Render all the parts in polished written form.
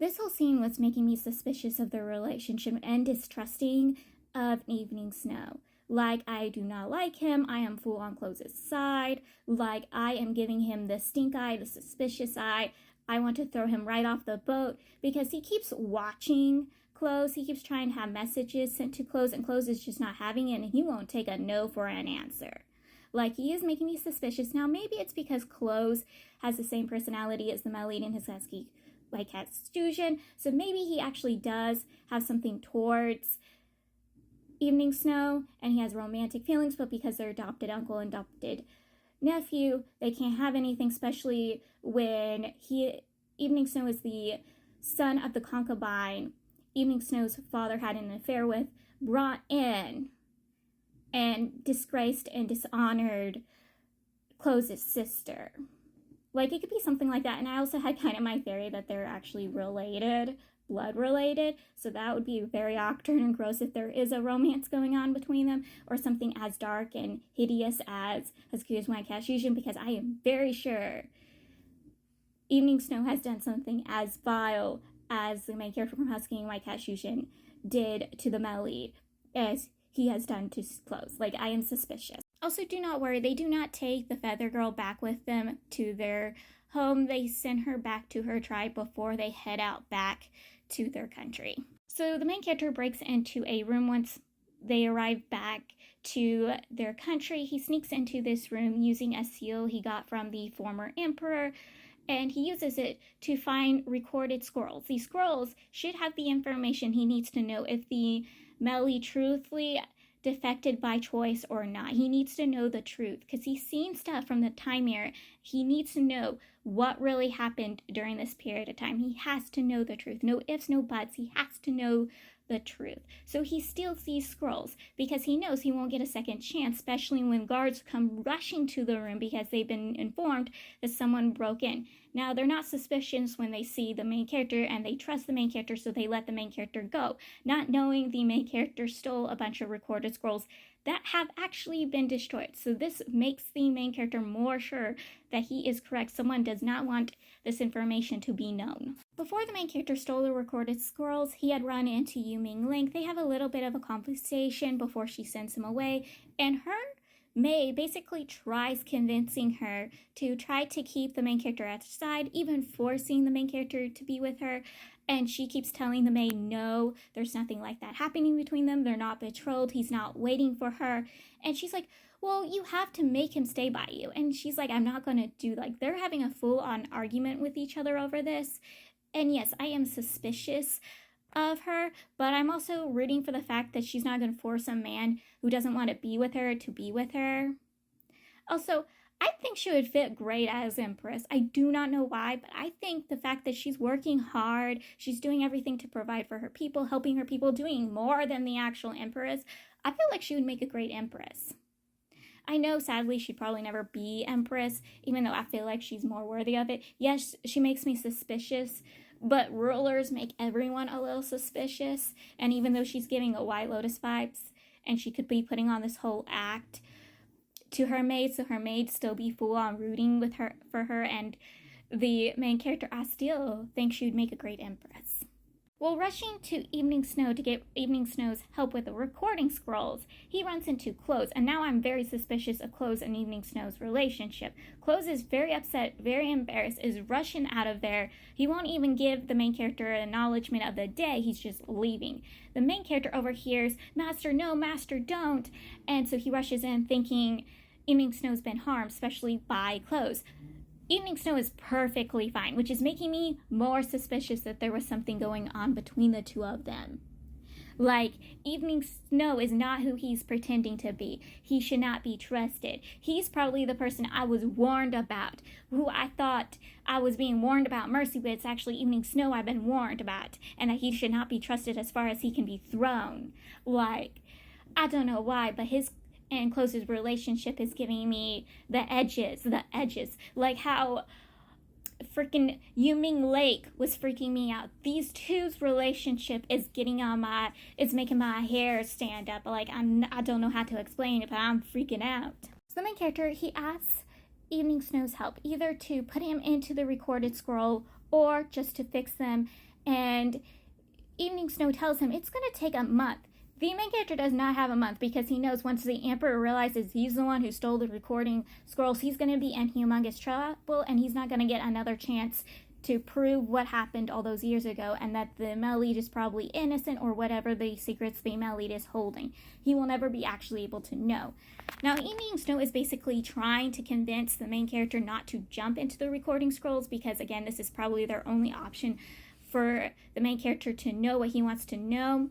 This whole scene was making me suspicious of their relationship and distrusting of Evening Snow. Like, I do not like him. I am full on Close's side. Like, I am giving him the stink eye, the suspicious eye. I want to throw him right off the boat because he keeps watching Close. He keeps trying to have messages sent to Close, and Close is just not having it, and he won't take a no for an answer. Like, he is making me suspicious. Now, maybe it's because Close has the same personality as the male lead in his Constitution, so maybe he actually does have something towards Evening Snow, and he has romantic feelings, but because they're adopted uncle and adopted nephew, they can't have anything, especially when Evening Snow is the son of the concubine Evening Snow's father had an affair with, brought in and disgraced and dishonored Close's sister. Like, it could be something like that. And I also had kind of my theory that they're actually related, blood related. So that would be very awkward and gross if there is a romance going on between them, or something as dark and hideous as Excuse My Confusion, because I am very sure Evening Snow has done something as vile as the main character from Husky My Confusion did to the male lead, as he has done to Close. Like, I am suspicious. Also, do not worry, they do not take the Feather Girl back with them to their home. They send her back to her tribe before they head out back to their country. So the main character breaks into a room once they arrive back to their country. He sneaks into this room using a seal he got from the former emperor, and he uses it to find recorded scrolls. These scrolls should have the information he needs to know if the Melly truthfully defected by choice or not. He needs to know the truth because he's seen stuff from the time era. He needs to know what really happened during this period of time. He has to know the truth. No ifs, no buts. He has to know the truth. So he steals these scrolls because he knows he won't get a second chance, especially when guards come rushing to the room because they've been informed that someone broke in. Now, they're not suspicious when they see the main character, and they trust the main character, so they let the main character go, not knowing the main character stole a bunch of recorded scrolls that have actually been destroyed. So this makes the main character more sure that he is correct. Someone does not want this information to be known. Before the main character stole the recorded scrolls, he had run into Yu Ming Link. They have a little bit of a conversation before she sends him away, and May basically tries convincing her to try to keep the main character at her side, even forcing the main character to be with her. And she keeps telling the May, no, there's nothing like that happening between them. They're not betrothed. He's not waiting for her. And she's like, well, you have to make him stay by you. And she's like, I'm not going to do, like, they're having a full-on argument with each other over this. And yes, I am suspicious of her, but I'm also rooting for the fact that she's not going to force a man who doesn't want to be with her. Also, I think she would fit great as Empress. I do not know why, but I think the fact that she's working hard, she's doing everything to provide for her people, helping her people, doing more than the actual Empress, I feel like she would make a great Empress. I know, sadly, she'd probably never be Empress, even though I feel like she's more worthy of it. Yes, she makes me suspicious, but rulers make everyone a little suspicious, and even though she's giving a White Lotus vibes, and she could be putting on this whole act to her maid, so her maid still be full on rooting with her for her, and the main character, I still think she would make a great Empress. While rushing to Evening Snow to get Evening Snow's help with the recording scrolls, he runs into Close, and now I'm very suspicious of Close and Evening Snow's relationship. Close is very upset, very embarrassed, is rushing out of there. He won't even give the main character an acknowledgement of the day, he's just leaving. The main character overhears, Master, no, Master, don't, and so he rushes in thinking Evening Snow's been harmed, especially by Close. Evening Snow is perfectly fine, which is making me more suspicious that there was something going on between the two of them. Like, Evening Snow is not who he's pretending to be. He should not be trusted. He's probably the person I was warned about, who I thought I was being warned about Mercy, but it's actually Evening Snow I've been warned about, and that he should not be trusted as far as he can be thrown. Like, I don't know why, but his and Close's relationship is giving me the edges, like how freaking Yu Ming Lake was freaking me out. These two's relationship is it's making my hair stand up. Like, I don't know how to explain it, but I'm freaking out. So the main character, he asks Evening Snow's help, either to put him into the recorded scroll or just to fix them. And Evening Snow tells him it's going to take a month. The main character does not have a month because he knows once the Emperor realizes he's the one who stole the recording scrolls, he's going to be in humongous trouble and he's not going to get another chance to prove what happened all those years ago and that the Male-Lead is probably innocent or whatever the secrets the Male-Lead is holding. He will never be actually able to know. Now, Evening Snow is basically trying to convince the main character not to jump into the recording scrolls because, again, this is probably their only option for the main character to know what he wants to know.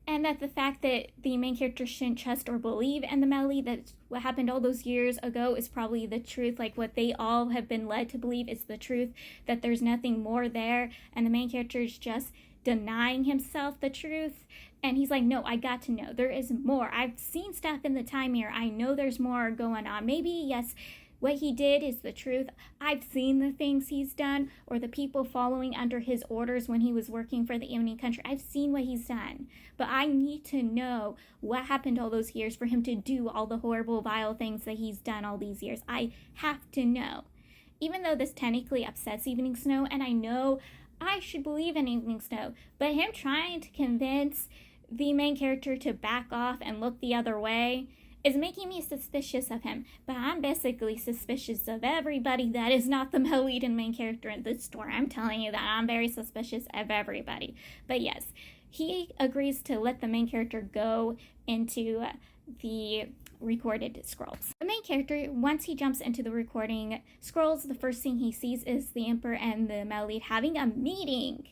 And that the fact that the main character shouldn't trust or believe in the Male-Lead, that what happened all those years ago is probably the truth, like what they all have been led to believe is the truth, that there's nothing more there, and the main character is just denying himself the truth. And he's like, no, I got to know. There is more. I've seen stuff in the time mirror. I know there's more going on. Maybe, yes, what he did is the truth. I've seen the things he's done or the people following under his orders when he was working for the Evening Country. I've seen what he's done. But I need to know what happened all those years for him to do all the horrible, vile things that he's done all these years. I have to know. Even though this technically upsets Evening Snow, and I know I should believe in Evening Snow, but him trying to convince the main character to back off and look the other way is making me suspicious of him. But I'm basically suspicious of everybody that is not the Male-Lead and main character in this story. I'm telling you that I'm very suspicious of everybody. But yes, he agrees to let the main character go into the recorded scrolls. The main character, once he jumps into the recording scrolls, the first thing he sees is the Emperor and the Male-Lead having a meeting.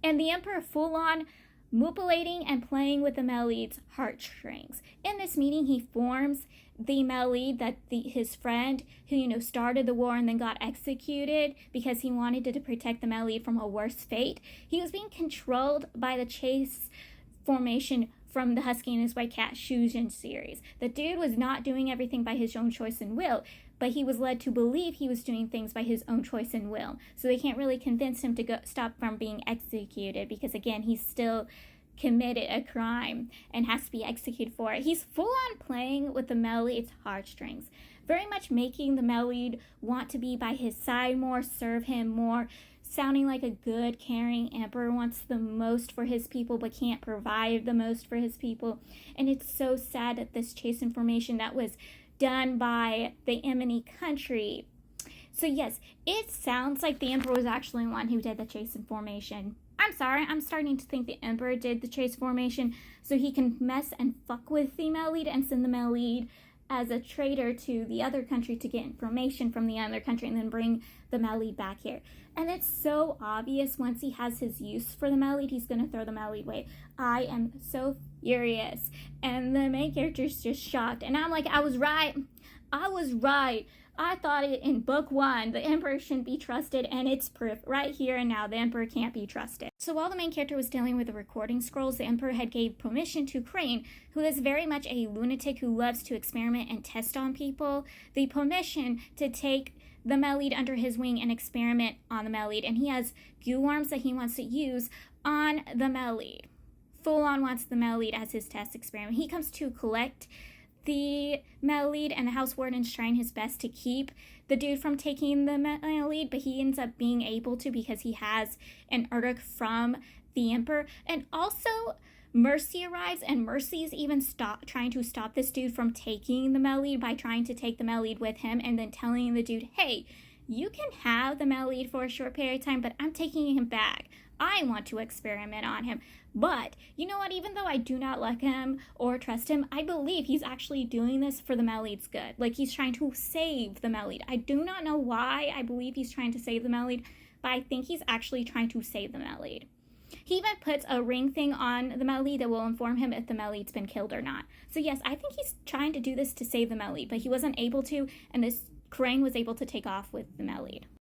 And the Emperor full-on manipulating and playing with the Male-Lead's heartstrings. In this meeting, he forms the Male-Lead, that his friend who, started the war and then got executed because he wanted to protect the Male-Lead from a worse fate. He was being controlled by the chase formation from the Husky and his White Cat Shujin series. The dude was not doing everything by his own choice and will, but he was led to believe he was doing things by his own choice and will. So they can't really convince him to stop from being executed because, again, he's still committed a crime and has to be executed for it. He's full on playing with the Male-Lead's heartstrings, very much making the Male-Lead want to be by his side more, serve him more, sounding like a good, caring emperor, wants the most for his people but can't provide the most for his people. And it's so sad that this chase information that was done by the enemy country. So yes, it sounds like the Emperor was actually the one who did the chase formation. I'm sorry, I'm starting to think the Emperor did the chase formation so he can mess and fuck with the Male-Lead and send the Male-Lead as a traitor to the other country to get information from the other country and then bring the Male-Lead back here. And it's so obvious once he has his use for the Male-Lead, he's going to throw the Male-Lead away. I am so furious. And the main character's just shocked. And I'm like, I was right. I thought it in book 1, the Emperor shouldn't be trusted, and it's proof right here and now the Emperor can't be trusted. So while the main character was dealing with the recording scrolls, the Emperor had gave permission to Crane, who is very much a lunatic who loves to experiment and test on people, the permission to take the Male-Lead under his wing and experiment on the Male-Lead, and he has goo worms that he wants to use on the Male-Lead. Full on wants the Male-Lead as his test experiment. He comes to collect the Male-Lead, and the House Warden's trying his best to keep the dude from taking the Male-Lead, but he ends up being able to because he has an edict from the Emperor. And also, Mercy arrives, and Mercy's even trying to stop this dude from taking the Male-Lead by trying to take the Male-Lead with him and then telling the dude, hey, you can have the Male-Lead for a short period of time, but I'm taking him back. I want to experiment on him. But, you know what, even though I do not like him or trust him, I believe he's actually doing this for the Male-Lead's good. Like, he's trying to save the Male-Lead. I do not know why I believe he's trying to save the Male-Lead, but I think he's actually trying to save the Male-Lead. He even puts a ring thing on the Male-Lead that will inform him if the Male-Lead's been killed or not. So yes, I think he's trying to do this to save the Male-Lead, but he wasn't able to, and this Crane was able to take off with the Male-Lead.